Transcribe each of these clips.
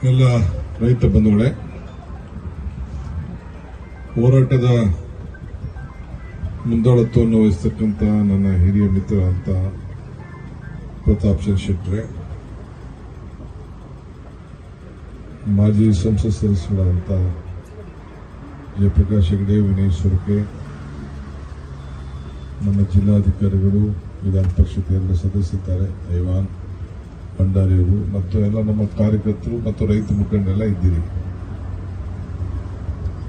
ಎಲ್ಲ ರೈತ ಬಂಧುಗಳೇ, ಹೋರಾಟದ ಮುಂದಾಳತ್ವವನ್ನು ವಹಿಸತಕ್ಕಂಥ ನನ್ನ ಹಿರಿಯ ಮಿತ್ರ ಅಂತ ಪ್ರತಾಪ್ ಚಂದ್ರ ಶೆಟ್ಟರೆ, ಮಾಜಿ ಸಂಸತ್ ಸದಸ್ಯರಾದಂಥ ಜಯಪ್ರಕಾಶ್ ಹೆಗಡೆ, ವಿನಯ್ ಸೊರಕೆ, ನಮ್ಮ ಜಿಲ್ಲಾಧಿಕಾರಿಗಳು, ವಿಧಾನ ಪರಿಷತ್ ಎಲ್ಲ ಸದಸ್ಯರಿದ್ದಾರೆ, ಐವಾನ್ ಭಂಡಾರಿಯವರು ಮತ್ತು ಎಲ್ಲ ನಮ್ಮ ಕಾರ್ಯಕರ್ತರು ಮತ್ತು ರೈತ ಮುಖಂಡರೆಲ್ಲ ಇದ್ದೀರಿ.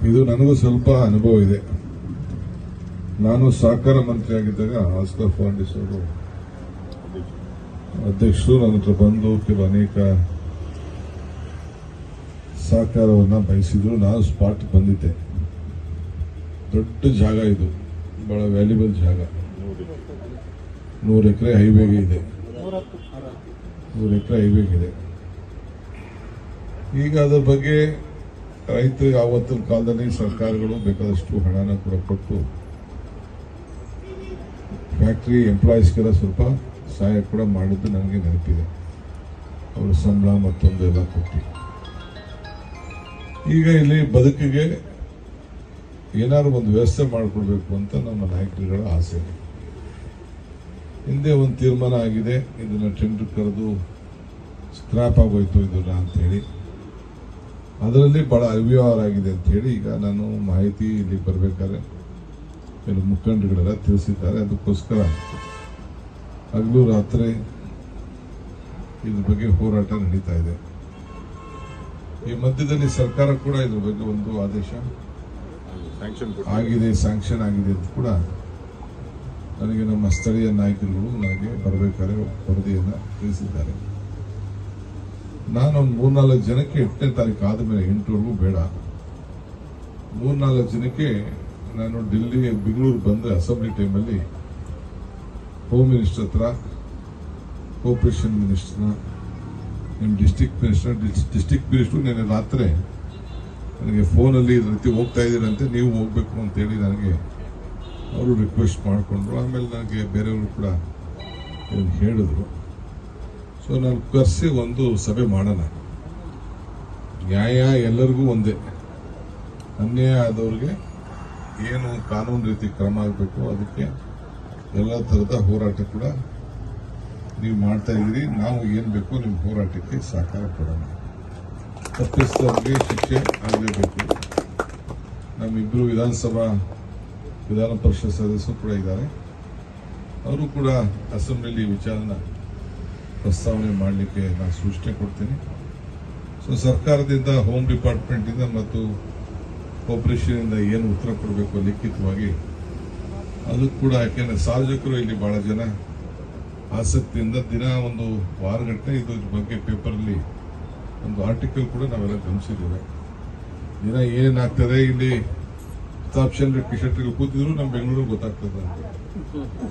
ಇದು ನನಗೂ ಸ್ವಲ್ಪ ಅನುಭವ ಇದೆ. ನಾನು ಸಹಕಾರ ಮಂತ್ರಿ ಆಗಿದ್ದಾಗ ಆಸ್ಕರ್ ಫೌಂಡೇಶ್ ಅವರು ಅಧ್ಯಕ್ಷರು ನನ್ನ ಹತ್ರ ಬಂದು ಕೆಲವು ಅನೇಕ ಸಹಕಾರವನ್ನು ಬಯಸಿದ್ರು. ನಾನು ಸ್ಪಾಟ್ ಬಂದಿದ್ದೆ. ದೊಡ್ಡ ಜಾಗ ಇದು, ಬಹಳ ವ್ಯಾಲ್ಯೂಬಲ್ ಜಾಗ, 100 ಎಕರೆ ಹೈವೇಗೆ ಇದೆ. 100 ಎಕರೆ ಹೈವೇಗಿದೆ. ಈಗ ಅದರ ಬಗ್ಗೆ ರೈತರಿಗೆ ಆವತ್ತಿನ ಕಾಲದಲ್ಲಿ ಸರ್ಕಾರಗಳು ಬೇಕಾದಷ್ಟು ಹಣನ ಕೂಡ ಕೊಟ್ಟು ಫ್ಯಾಕ್ಟರಿ ಎಂಪ್ಲಾಯೀಸ್ಗೆಲ್ಲ ಸ್ವಲ್ಪ ಸಹಾಯ ಕೂಡ ಮಾಡಿದ್ದು ನನಗೆ ನೆನಪಿದೆ. ಅವರ ಸಂಬಳ ಮತ್ತೊಂದು ಎಲ್ಲ ಕೊಟ್ಟು ಈಗ ಇಲ್ಲಿ ಬದುಕಿಗೆ ಏನಾದ್ರು ಒಂದು ವ್ಯವಸ್ಥೆ ಮಾಡಿಕೊಡ್ಬೇಕು ಅಂತ ನಮ್ಮ ನಾಯಕರುಗಳ ಆಸೆ. ಹಿಂದೆ ಒಂದು ತೀರ್ಮಾನ ಆಗಿದೆ, ಇದನ್ನ ಟೆಂಡರ್ ಕರೆದು ಸ್ಕ್ರಾಪ್ ಆಗೋಯ್ತು ಇದನ್ನ ಅಂತ ಹೇಳಿ. ಅದರಲ್ಲಿ ಬಹಳ ಅವ್ಯವಹಾರ ಆಗಿದೆ ಅಂತ ಹೇಳಿ ಈಗ ನಾನು ಮಾಹಿತಿ ಇಲ್ಲಿ ಬರಬೇಕಾದ್ರೆ ಕೆಲವು ಮುಖಂಡಗಳೆಲ್ಲ ತಿಳಿಸಿದ್ದಾರೆ. ಅದಕ್ಕೋಸ್ಕರ ಹಗಲು ರಾತ್ರಿ ಇದ್ರ ಬಗ್ಗೆ ಹೋರಾಟ ನಡೀತಾ ಇದೆ. ಈ ಮಧ್ಯದಲ್ಲಿ ಸರ್ಕಾರ ಕೂಡ ಇದ್ರ ಬಗ್ಗೆ ಒಂದು ಆದೇಶ ಆಗಿದೆ, ಸ್ಯಾಂಕ್ಷನ್ ಆಗಿದೆ ಅಂತ ಕೂಡ ನನಗೆ ನಮ್ಮ ಸ್ಥಳೀಯ ನಾಯಕರುಗಳು ನನಗೆ ಬರಬೇಕಾದ್ರೆ ವರದಿಯನ್ನು ತಿಳಿಸಿದ್ದಾರೆ. ನಾನು ಒಂದು 3-4 ಜನಕ್ಕೆ 8ನೇ ತಾರೀಕು ಆದಮೇಲೆ 8ವರೆಗೂ ಬೇಡ, 3-4 ಜನಕ್ಕೆ ನಾನು ಬೆಂಗಳೂರು ಬಂದರೆ ಅಸೆಂಬ್ಲಿ ಟೈಮಲ್ಲಿ ಹೋಮ್ ಮಿನಿಸ್ಟರ್ ಹತ್ರ, ಕೋಆಪರೇಷನ್ ಮಿನಿಸ್ಟರ್ನ, ನಿಮ್ಮ ಡಿಸ್ಟಿಕ್ ಮಿನಿಸ್ಟರ್ ನೆನ್ನೆ ರಾತ್ರಿ ನನಗೆ ಫೋನಲ್ಲಿ ಈ ರೀತಿ ಹೋಗ್ತಾ ಇದ್ದೀರಂತೆ, ನೀವು ಹೋಗ್ಬೇಕು ಅಂತೇಳಿ ನನಗೆ ಅವರು ರಿಕ್ವೆಸ್ಟ್ ಮಾಡಿಕೊಂಡ್ರು. ಆಮೇಲೆ ನನಗೆ ಬೇರೆಯವರು ಕೂಡ ಹೇಳಿದ್ರು. ಸೊ ನಾನು ಕರೆಸಿ ಒಂದು ಸಭೆ ಮಾಡೋಣ. ನ್ಯಾಯ ಎಲ್ಲರಿಗೂ ಒಂದೇ, ಅನ್ಯಾಯ ಆದವ್ರಿಗೆ ಏನು ಕಾನೂನು ರೀತಿ ಕ್ರಮ ಆಗಬೇಕು, ಅದಕ್ಕೆ ಎಲ್ಲ ಥರದ ಹೋರಾಟ ಕೂಡ ನೀವು ಮಾಡ್ತಾ ಇದ್ದೀರಿ. ನಾವು ಏನು ಬೇಕೋ ನಿಮ್ಮ ಹೋರಾಟಕ್ಕೆ ಸಹಕಾರ ಕೊಡೋಣ. ತಪ್ಪಿಸಿದವ್ರಿಗೆ ಶಿಕ್ಷೆ ಆಗಲೇಬೇಕು. ನಮ್ಮಿಬ್ಬರು ವಿಧಾನ ಪರಿಷತ್ ಸದಸ್ಯರು ಕೂಡ ಇದ್ದಾರೆ. ಅವರು ಕೂಡ ಅಸೆಂಬ್ಲಿಯಲ್ಲಿ ವಿಚಾರನ ಪ್ರಸ್ತಾವನೆ ಮಾಡಲಿಕ್ಕೆ ನಾನು ಸೂಚನೆ ಕೊಡ್ತೀನಿ. ಸೊ ಸರ್ಕಾರದಿಂದ, ಹೋಮ್ ಡಿಪಾರ್ಟ್ಮೆಂಟಿಂದ ಮತ್ತು ಕೋಆಪರೇಷನ್ ಇಂದ ಏನು ಉತ್ತರ ಕೊಡಬೇಕು ಲಿಖಿತವಾಗಿ ಅದು ಕೂಡ, ಯಾಕೆಂದ್ರೆ ಸಾರ್ವಜನಿಕರು ಇಲ್ಲಿ ಬಹಳ ಜನ ಆಸಕ್ತಿಯಿಂದ ದಿನ ಒಂದು ವಾರಗಟ್ಟಲೆ ಇದ್ರ ಬಗ್ಗೆ ಪೇಪರಲ್ಲಿ ಒಂದು ಆರ್ಟಿಕಲ್ ಕೂಡ ನಾವೆಲ್ಲ ಗಮನಿಸಿದ್ದೇವೆ. ದಿನ ಏನೇನಾಗ್ತದೆ ಇಲ್ಲಿ ಪ್ರತಾಪ್ ಚಂದ್ರ ಶೆಟ್ಟರಿಗೆ ಕೂತಿದ್ರು ನಮ್ಮ ಬೆಂಗಳೂರಿಗೆ ಗೊತ್ತಾಗ್ತದೆ ಅಂತ.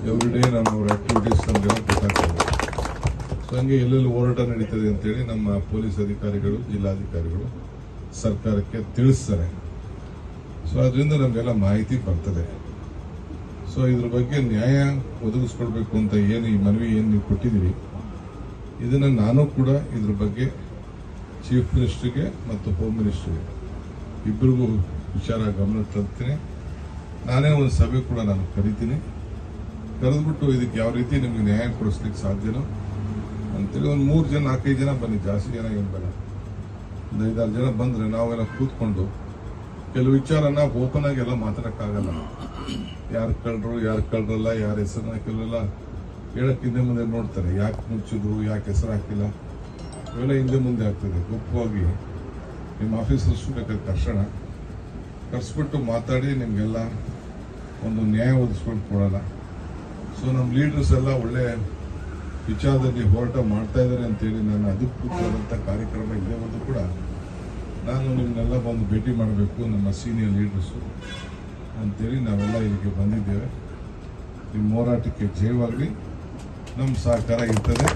ಎವ್ರಿ ಡೇ ನಮ್ಮ ಅವ್ರ ಆಕ್ಟಿವಿಟೀಸ್ ನಮಗೆಲ್ಲ ಗೊತ್ತಾಗ್ತದೆ. ಸೊ ಹಂಗೆ ಎಲ್ಲೆಲ್ಲಿ ಹೋರಾಟ ನಡೀತದೆ ಅಂತೇಳಿ ನಮ್ಮ ಪೊಲೀಸ್ ಅಧಿಕಾರಿಗಳು, ಜಿಲ್ಲಾಧಿಕಾರಿಗಳು ಸರ್ಕಾರಕ್ಕೆ ತಿಳಿಸ್ತಾರೆ. ಸೊ ಅದರಿಂದ ನಮಗೆಲ್ಲ ಮಾಹಿತಿ ಬರ್ತದೆ. ಸೊ ಇದ್ರ ಬಗ್ಗೆ ನ್ಯಾಯ ಒದಗಿಸ್ಕೊಡ್ಬೇಕು ಅಂತ ಏನು ಈ ಮನವಿ ಏನು ನೀವು ಕೊಟ್ಟಿದ್ದೀರಿ, ಇದನ್ನ ನಾನು ಕೂಡ ಇದ್ರ ಬಗ್ಗೆ ಚೀಫ್ ಮಿನಿಸ್ಟರ್ಗೆ ಮತ್ತು ಹೋಮ್ ಮಿನಿಸ್ಟರ್ಗೆ ಇಬ್ಬರಿಗೂ ವಿಚಾರ ಗಮನ ತರ್ತೀನಿ. ನಾನೇ ಒಂದು ಸಭೆ ಕೂಡ ನಾನು ಕರಿತೀನಿ. ಕರೆದ್ಬಿಟ್ಟು ಇದಕ್ಕೆ ಯಾವ ರೀತಿ ನಿಮ್ಗೆ ನ್ಯಾಯ ಕೊಡಿಸ್ಲಿಕ್ಕೆ ಸಾಧ್ಯನೋ ಅಂತೇಳಿ ಒಂದು 3 ಜನ 4-5 ಜನ ಬನ್ನಿ, ಜಾಸ್ತಿ ಜನ ಏನು ಬೇಡ, ಒಂದು 5-6 ಜನ ಬಂದ್ರೆ ನಾವೆಲ್ಲ ಕೂತ್ಕೊಂಡು ಕೆಲವು ವಿಚಾರನ ಓಪನ್ ಆಗಿ ಎಲ್ಲ ಮಾತಾಡಕ್ಕಾಗಲ್ಲ. ಯಾರು ಕಳ್ರಲ್ಲ, ಯಾರ ಹೆಸರನ್ನ ಕೆಲವೆಲ್ಲ ಹೇಳಕ್ ಹಿಂದೆ ಮುಂದೆ ನೋಡ್ತಾರೆ. ಯಾಕೆ ಮುಚ್ಚಿದ್ರು, ಯಾಕೆ ಹೆಸರು ಹಾಕಿಲ್ಲ, ಇವೆಲ್ಲ ಹಿಂದೆ ಮುಂದೆ ಆಗ್ತದೆ. ಗುಪ್ತವಾಗಿ ನಿಮ್ಮ ಆಫೀಸರ್ಸು ಬೇಕಾದ್ರೆ ಕರ್ಸ್ಬಿಟ್ಟು ಮಾತಾಡಿ ನಿಮ್ಗೆಲ್ಲ ಒಂದು ನ್ಯಾಯ ಒದಗಿಸ್ಕೊಂಡು ಕೊಡೋಣ. ಸೊ ನಮ್ಮ ಲೀಡರ್ಸ್ ಎಲ್ಲ ಒಳ್ಳೆ ವಿಚಾರದಲ್ಲಿ ಹೋರಾಟ ಮಾಡ್ತಾ ಇದ್ದಾರೆ ಅಂತೇಳಿ ನಾನು ಅದಕ್ಕೆ ಕೂತಾದಂಥ ಕಾರ್ಯಕ್ರಮ ಇಲ್ಲೇ ಬಂದು ಕೂಡ ನಾನು ನಿಮ್ಮನ್ನೆಲ್ಲ ಬಂದು ಭೇಟಿ ಮಾಡಬೇಕು, ನಮ್ಮ ಸೀನಿಯರ್ ಲೀಡರ್ಸು ಅಂತೇಳಿ ನಾವೆಲ್ಲ ಇಲ್ಲಿಗೆ ಬಂದಿದ್ದೇವೆ. ನಿಮ್ಮ ಹೋರಾಟಕ್ಕೆ ಜಯವಾಗಲಿ. ನಮ್ಮ ಸಹಕಾರ ಇರ್ತದೆ.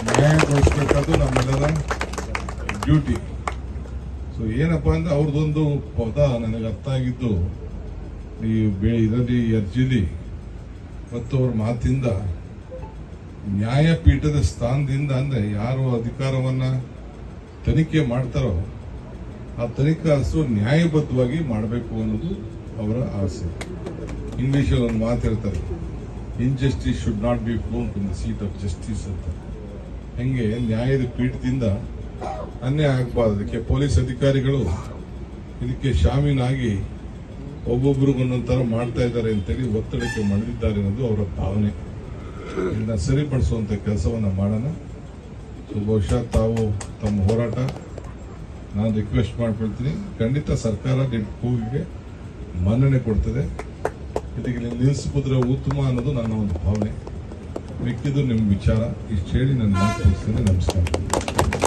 ನ್ಯಾಯ ಕೊಡಿಸ್ಬೇಕಾದ್ದು ನಮ್ಮೆಲ್ಲರ ಡ್ಯೂಟಿ. ಸೊ ಏನಪ್ಪಾ ಅಂದ್ರೆ ಅವ್ರದ್ದೊಂದು ಪದ ನನಗೆ ಅರ್ಥ ಆಗಿದ್ದು ಇದರಲ್ಲಿ ಅರ್ಜಿಲಿ ಮತ್ತು ಅವ್ರ ಮಾತಿಂದ ನ್ಯಾಯಪೀಠದ ಸ್ಥಾನದಿಂದ ಅಂದ್ರೆ ಯಾರು ಅಧಿಕಾರವನ್ನ ತನಿಖೆ ಮಾಡ್ತಾರೋ ಆ ತನಿಖಾರರು ನ್ಯಾಯಬದ್ಧವಾಗಿ ಮಾಡಬೇಕು ಅನ್ನೋದು ಅವರ ಆಸೆ. ಇಂಗ್ಲಿಷಲ್ಲಿ ಒಂದು ಮಾತು ಹೇಳ್ತಾರೆ, injustice should not be flown to the seat of justice ಅಂತ. ಹೆಂಗೆ ನ್ಯಾಯದ ಪೀಠದಿಂದ ಅನ್ಯಾಯ ಆಗಬಾರ್ದು. ಅದಕ್ಕೆ ಪೊಲೀಸ್ ಅಧಿಕಾರಿಗಳು ಇದಕ್ಕೆ ಶಾಮೀನಾಗಿ ಒಬ್ಬೊಬ್ರಿಗೂ ಒಂದೊಂಥರ ಮಾಡ್ತಾ ಇದ್ದಾರೆ ಅಂತೇಳಿ ಒತ್ತಡಕ್ಕೆ ಮಣಿದಿದ್ದಾರೆ ಅನ್ನೋದು ಅವರ ಭಾವನೆ. ಇದನ್ನ ಸರಿಪಡಿಸುವಂತ ಕೆಲಸವನ್ನ ಮಾಡೋಣ. ಬಹುಶಃ ತಾವು ತಮ್ಮ ಹೋರಾಟ ನಾನು ರಿಕ್ವೆಸ್ಟ್ ಮಾಡ್ಕೊಳ್ತೀನಿ. ಖಂಡಿತ ಸರ್ಕಾರ ನಿಮ್ಮ ಕೂಗಿಗೆ ಮನ್ನಣೆ ಕೊಡ್ತದೆ. ಇದಕ್ಕೆ ನೀವು ನಿಲ್ಲಿಸಬಹುದ್ರೆ ಉತ್ತಮ ಅನ್ನೋದು ನನ್ನ ಒಂದು ಭಾವನೆ. ಮಿಕ್ಕಿದ್ದು ನಿಮ್ಮ ವಿಚಾರ. ಇಷ್ಟು ಹೇಳಿ ನನ್ನ ಮಾತು ಮುಗಿಸ್ತೇನೆ. ನಮಸ್ಕಾರ.